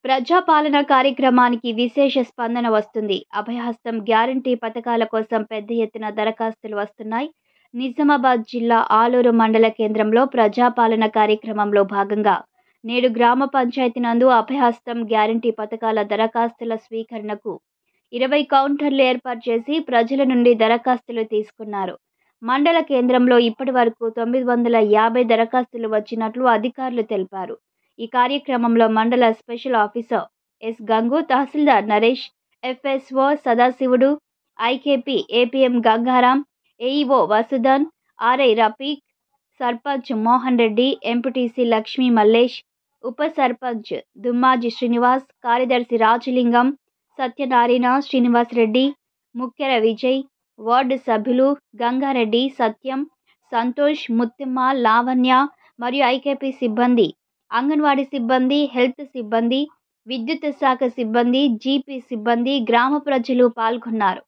ప్రజాపాలన కార్యక్రమానికి విశేష స్పందన వస్తుంది. అభయహస్తం గ్యారంటీ పథకాల కోసం పెద్ద ఎత్తున దరఖాస్తులు వస్తున్నాయి. నిజామాబాద్ జిల్లా ఆలూరు మండల కేంద్రంలో ప్రజాపాలన కార్యక్రమంలో భాగంగా నేడు గ్రామ పంచాయతీ నందు అభయహస్తం గ్యారంటీ పథకాల దరఖాస్తుల స్వీకరణకు 20 కౌంటర్లు ఏర్పాటు చేసి ప్రజల నుండి దరఖాస్తులు తీసుకున్నారు. మండల కేంద్రంలో ఇప్పటి వరకు 950 దరఖాస్తులు వచ్చినట్లు అధికారులు తెలిపారు. ఈ కార్యక్రమంలో మండల special officer S Gangu, tahsildar Naresh, FSO Sadasivudu, IKP APM Gangaram, AEO Vasudhan, RI Rafiq, sarpanch Mohan Reddy, MPTC Lakshmi Mallesh, ఉప సర్పంచ్ దుమ్మాజి శ్రీనివాస్, కార్యదర్శి రాజలింగం, సత్యనారాయణ, శ్రీనివాస్ రెడ్డి, ముఖ్యర విజయ్, వార్డు సభ్యులు గంగారెడ్డి, సత్యం, సంతోష్, ముత్తిమ్మ, లావణ్య మరియు ఐకేపీ సిబ్బంది, అంగన్వాడీ సిబ్బంది, హెల్త్ సిబ్బంది, విద్యుత్ శాఖ సిబ్బంది, జీపీ సిబ్బంది, గ్రామ ప్రజలు పాల్గొన్నారు.